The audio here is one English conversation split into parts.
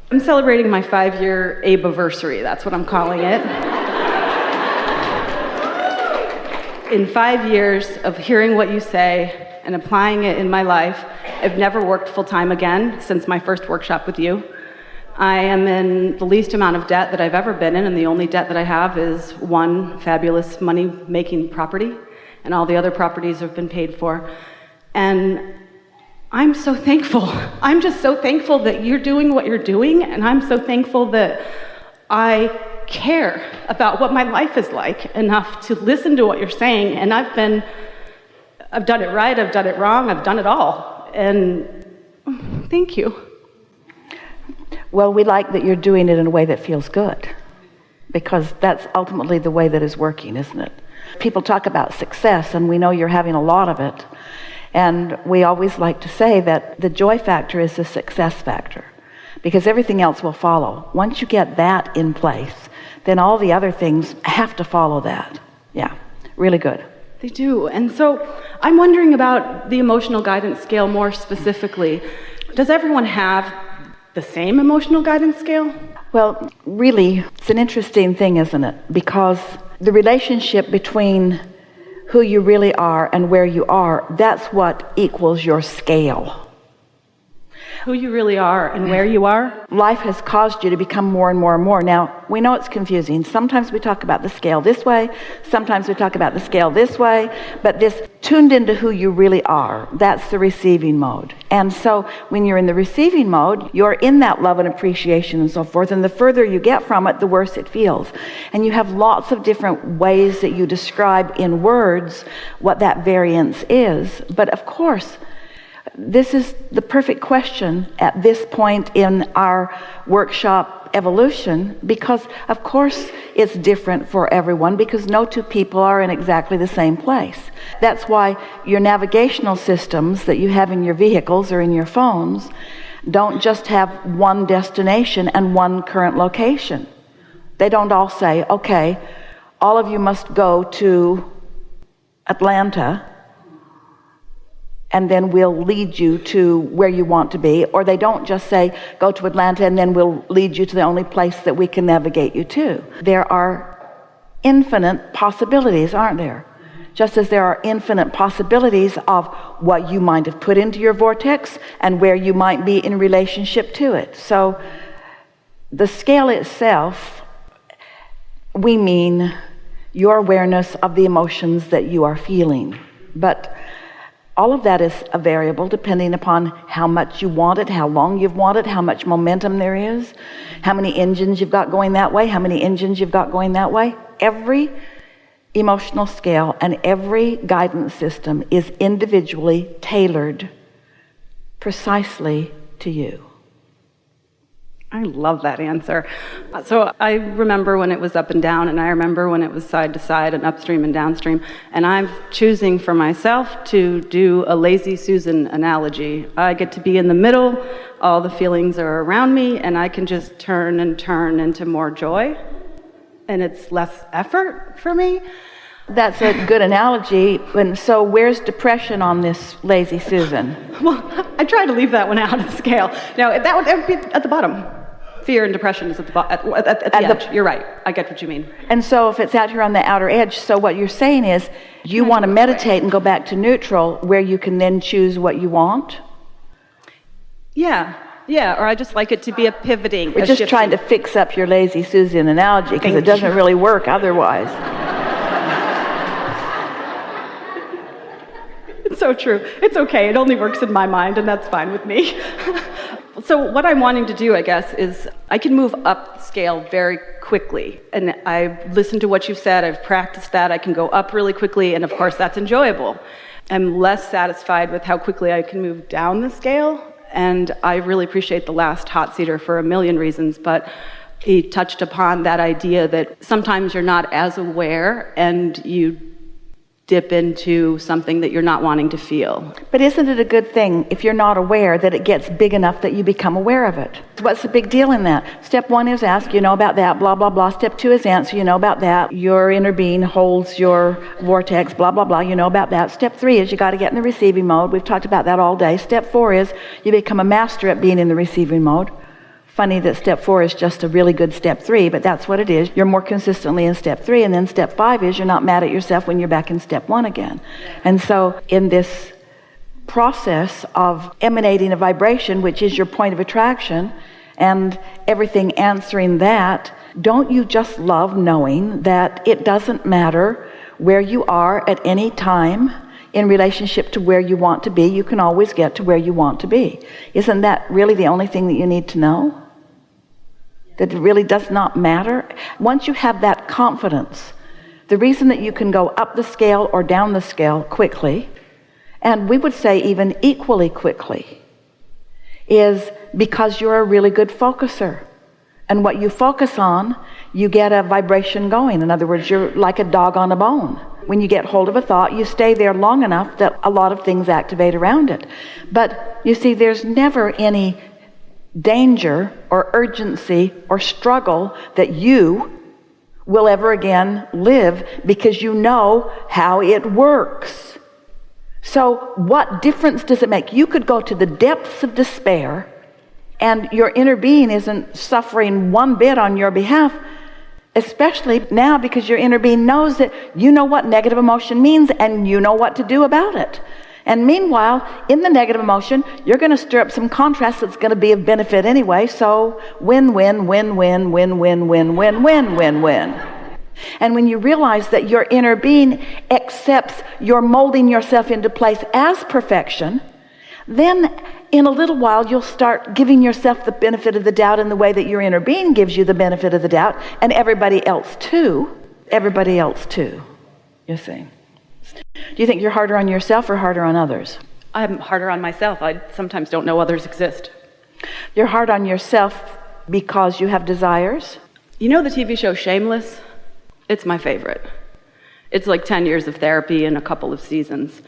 I'm celebrating my 5-year ABEversary. That's what I'm calling it. In 5 years of hearing what you say and applying it in my life, I've never worked full-time again since my first workshop with you. I am in the least amount of debt that I've ever been in, and the only debt that I have is one fabulous money-making property, and all the other properties have been paid for. And I'm so thankful. I'm just so thankful that you're doing what you're doing, and I'm so thankful that I care about what my life is like enough to listen to what you're saying. And I've done it right, I've done it wrong, I've done it all. And thank you. Well, we like that you're doing it in a way that feels good, because that's ultimately the way that is working, isn't it? People talk about success, and we know you're having a lot of it. And we always like to say that the joy factor is the success factor, because everything else will follow. Once you get that in place, then all the other things have to follow that. Yeah, really good. They do. And so I'm wondering about the emotional guidance scale more specifically. Does everyone have the same emotional guidance scale? Well, really, it's an interesting thing, isn't it? Because the relationship between who you really are and where you are, that's what equals your scale. Who you really are and where you are? Life has caused you to become more and more and more. Now, we know it's confusing. Sometimes we talk about the scale this way, sometimes we talk about the scale this way, but this tuned into who you really are, that's the receiving mode. And so when you're in the receiving mode, you're in that love and appreciation and so forth, and the further you get from it, the worse it feels. And you have lots of different ways that you describe in words what that variance is. But of course, this is the perfect question at this point in our workshop evolution, because of course it's different for everyone, because no two people are in exactly the same place. That's why your navigational systems that you have in your vehicles or in your phones don't just have one destination and one current location. They don't all say, okay, all of you must go to Atlanta, and then we'll lead you to where you want to be. Or they don't just say, go to Atlanta, and then we'll lead you to the only place that we can navigate you to. There are infinite possibilities, aren't there? Just as there are infinite possibilities of what you might have put into your vortex and where you might be in relationship to it. So the scale itself, we mean your awareness of the emotions that you are feeling. But all of that is a variable depending upon how much you want it, how long you've wanted, how much momentum there is, how many engines you've got going that way, how many engines you've got going that way. Every emotional scale and every guidance system is individually tailored precisely to you. I love that answer. So I remember when it was up and down, and I remember when it was side to side and upstream and downstream, and I'm choosing for myself to do a lazy Susan analogy. I get to be in the middle, all the feelings are around me, and I can just turn and turn into more joy, and it's less effort for me. That's a good analogy. And so where's depression on this lazy Susan? Well, I try to leave that one out of the scale. No, that would be at the bottom. Fear and depression is at the edge. You're right. I get what you mean. And so if it's out here on the outer edge, so what you're saying is you want to meditate and go back to neutral where you can then choose what you want? Yeah, or I just like it to be a pivoting. We're just trying to fix up your lazy Susan analogy because it doesn't really work otherwise. It's so true. It's okay. It only works in my mind, and that's fine with me. So what I'm wanting to do, I guess, is I can move up the scale very quickly. And I've listened to what you've said. I've practiced that. I can go up really quickly, and of course, that's enjoyable. I'm less satisfied with how quickly I can move down the scale, and I really appreciate the last hot seater for a million reasons, but he touched upon that idea that sometimes you're not as aware, and you dip into something that you're not wanting to feel. But isn't it a good thing if you're not aware that it gets big enough that you become aware of it? What's the big deal in that? Step 1 is ask, you know about that, blah, blah, blah. Step 2 is answer, you know about that. Your inner being holds your vortex, blah, blah, blah, you know about that. Step 3 is you got to get in the receiving mode. We've talked about that all day. Step 4 is you become a master at being in the receiving mode. Funny that step 4 is just a really good step 3, but that's what it is. You're more consistently in step 3, and then step 5 is you're not mad at yourself when you're back in step 1 again. And so in this process of emanating a vibration, which is your point of attraction, and everything answering that, don't you just love knowing that it doesn't matter where you are at any time in relationship to where you want to be, you can always get to where you want to be? Isn't that really the only thing that you need to know? That it really does not matter? Once you have that confidence, the reason that you can go up the scale or down the scale quickly, and we would say even equally quickly, is because you're a really good focuser. And what you focus on, you get a vibration going. In other words, you're like a dog on a bone. When you get hold of a thought, you stay there long enough that a lot of things activate around it. But you see, there's never any danger or urgency or struggle that you will ever again live, because you know how it works. So what difference does it make? You could go to the depths of despair and your inner being isn't suffering one bit on your behalf, especially now because your inner being knows that you know what negative emotion means and you know what to do about it. And meanwhile, in the negative emotion, you're going to stir up some contrast that's going to be of benefit anyway. So win, win, win, win, win, win, win, win, win, win, win. And when you realize that your inner being accepts you're molding yourself into place as perfection, then in a little while you'll start giving yourself the benefit of the doubt in the way that your inner being gives you the benefit of the doubt, and everybody else too, you see. Do you think you're harder on yourself or harder on others? I'm harder on myself. I sometimes don't know others exist. You're hard on yourself because you have desires? You know the TV show Shameless? It's my favorite. It's like 10 years of therapy and a couple of seasons.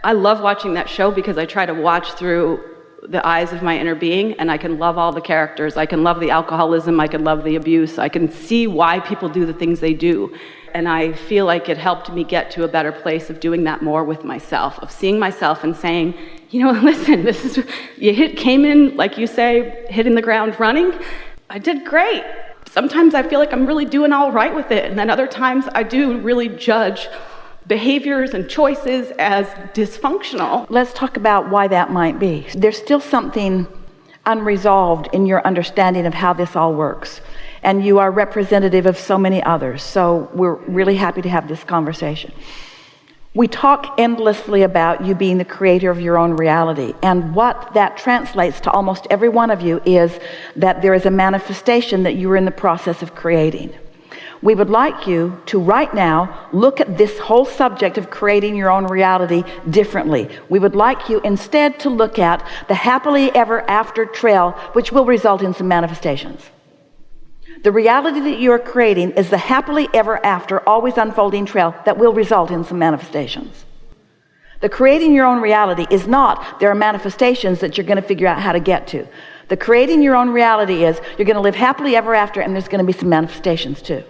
I love watching that show because I try to watch through the eyes of my inner being, and I can love all the characters. I can love the alcoholism, I can love the abuse, I can see why people do the things they do. And I feel like it helped me get to a better place of doing that more with myself, of seeing myself and saying, you know, listen, came in, like you say, hitting the ground running. I did great. Sometimes I feel like I'm really doing all right with it, and then other times I do really judge behaviors and choices as dysfunctional. Let's talk about why that might be. There's still something unresolved in your understanding of how this all works. And you are representative of so many others. So we're really happy to have this conversation. We talk endlessly about you being the creator of your own reality. And what that translates to almost every one of you is that there is a manifestation that you are in the process of creating. We would like you to right now look at this whole subject of creating your own reality differently. We would like you instead to look at the happily ever after trail, which will result in some manifestations. The reality that you are creating is the happily ever after, always unfolding trail that will result in some manifestations. The creating your own reality is not there are manifestations that you're going to figure out how to get to. The creating your own reality is you're going to live happily ever after, and there's going to be some manifestations too.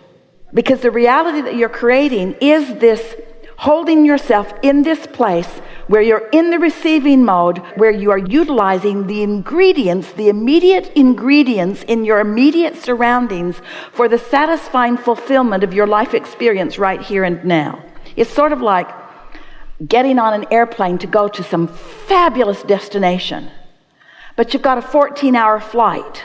Because the reality that you're creating is this holding yourself in this place where you're in the receiving mode, where you are utilizing the ingredients, the immediate ingredients in your immediate surroundings for the satisfying fulfillment of your life experience right here and now. It's sort of like getting on an airplane to go to some fabulous destination, but you've got a 14-hour flight.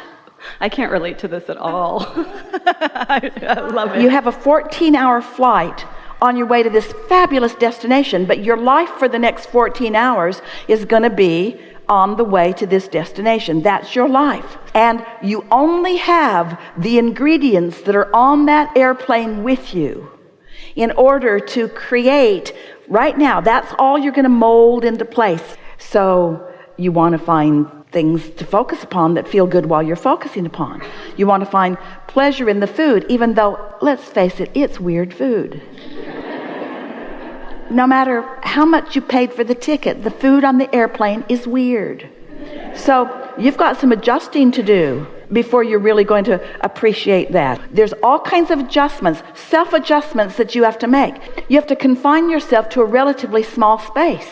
I can't relate to this at all. I love it. You have a 14-hour flight on your way to this fabulous destination, but your life for the next 14 hours is going to be on the way to this destination. That's your life. And you only have the ingredients that are on that airplane with you in order to create right now. That's all you're going to mold into place. So you want to find things to focus upon that feel good while you're focusing upon. You want to find pleasure in the food, even though, let's face it, it's weird food. No matter how much you paid for the ticket, the food on the airplane is weird. So you've got some adjusting to do before you're really going to appreciate that. There's all kinds of adjustments, self-adjustments that you have to make. You have to confine yourself to a relatively small space,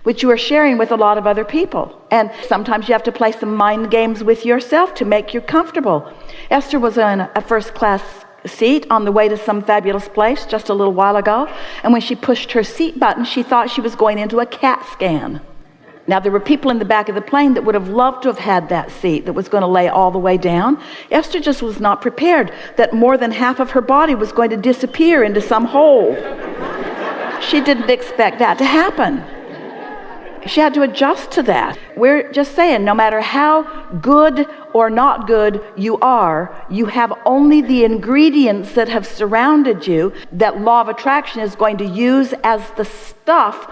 which you are sharing with a lot of other people. And sometimes you have to play some mind games with yourself to make you comfortable. Esther was in a first-class seat on the way to some fabulous place just a little while ago, and when she pushed her seat button, she thought she was going into a CAT scan. Now, there were people in the back of the plane that would have loved to have had that seat that was going to lay all the way down. Esther just was not prepared that more than half of her body was going to disappear into some hole. She didn't expect that to happen. She had to adjust to that. We're just saying, no matter how good or not good you are, you have only the ingredients that have surrounded you that law of attraction is going to use as the stuff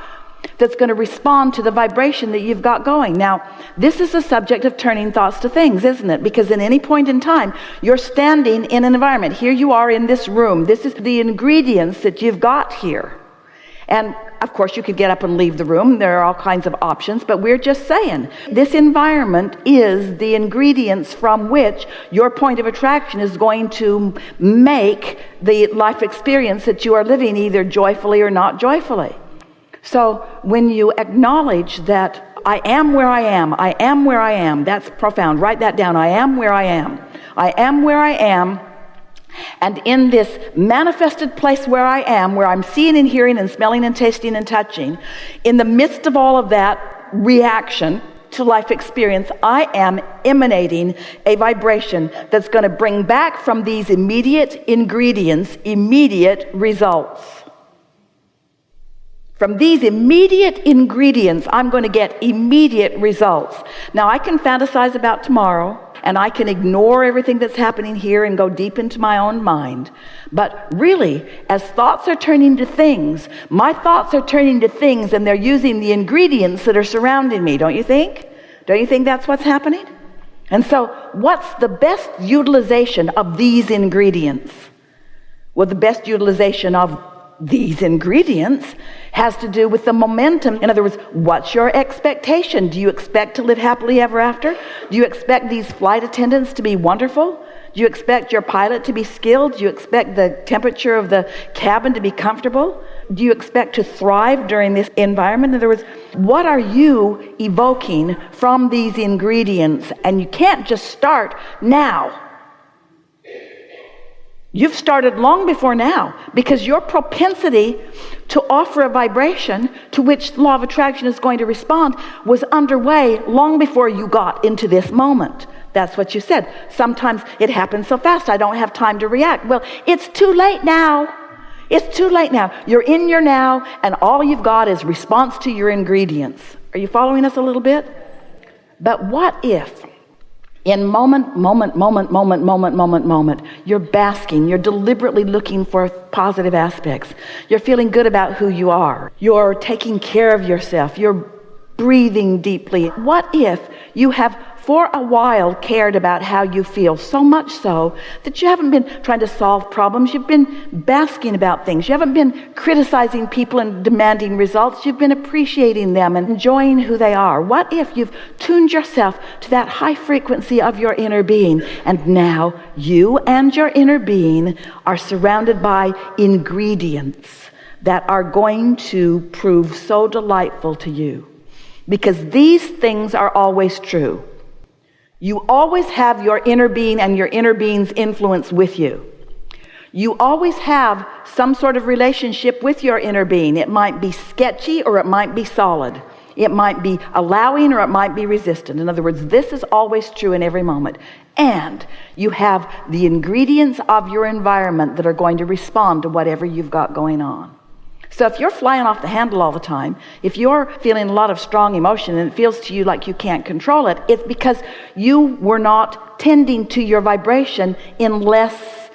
that's going to respond to the vibration that you've got going. Now, this is a subject of turning thoughts to things, isn't it? Because at any point in time, you're standing in an environment. Here you are in this room. This is the ingredients that you've got here. And of course, you could get up and leave the room. There are all kinds of options, but we're just saying this environment is the ingredients from which your point of attraction is going to make the life experience that you are living either joyfully or not joyfully. So when you acknowledge that I am where I am, I am where I am, that's profound. Write that down. I am where I am. I am where I am. And in this manifested place where I am, where I'm seeing and hearing and smelling and tasting and touching, in the midst of all of that reaction to life experience, I am emanating a vibration that's going to bring back from these immediate ingredients, immediate results. From these immediate ingredients, I'm going to get immediate results. Now, I can fantasize about tomorrow, and I can ignore everything that's happening here and go deep into my own mind. But really, as thoughts are turning to things, my thoughts are turning to things, and they're using the ingredients that are surrounding me, don't you think? Don't you think that's what's happening? And so, what's the best utilization of these ingredients? Well, the best utilization of these ingredients has to do with the momentum. In other words, what's your expectation? Do you expect to live happily ever after? Do you expect these flight attendants to be wonderful? Do you expect your pilot to be skilled? Do you expect the temperature of the cabin to be comfortable? Do you expect to thrive during this environment? In other words, what are you evoking from these ingredients? And you can't just start now. You've started long before now, because your propensity to offer a vibration to which the law of attraction is going to respond was underway long before you got into this moment. That's what you said. Sometimes it happens so fast, I don't have time to react. Well, it's too late now. It's too late now. You're in your now, and all you've got is response to your ingredients. Are you following us a little bit? But what if in moment, you're basking, you're deliberately looking for positive aspects. You're feeling good about who you are. You're taking care of yourself. You're breathing deeply. What if you have for a while cared about how you feel, so much so that you haven't been trying to solve problems, you've been basking about things, you haven't been criticizing people and demanding results, you've been appreciating them and enjoying who they are? What if you've tuned yourself to that high frequency of your inner being, and now you and your inner being are surrounded by ingredients that are going to prove so delightful to you? Because these things are always true. You always have your inner being and your inner being's influence with you. You always have some sort of relationship with your inner being. It might be sketchy or it might be solid. It might be allowing or it might be resistant. In other words, this is always true in every moment. And you have the ingredients of your environment that are going to respond to whatever you've got going on. So if you're flying off the handle all the time, if you're feeling a lot of strong emotion and it feels to you like you can't control it, it's because you were not tending to your vibration in less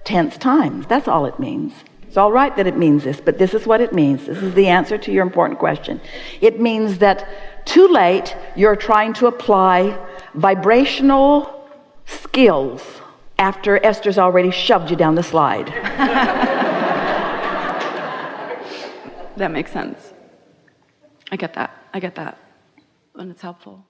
tense times. That's all it means. It's all right that it means this, but this is what it means. This is the answer to your important question. It means that too late you're trying to apply vibrational skills after Esther's already shoved you down the slide. That makes sense. I get that. And it's helpful.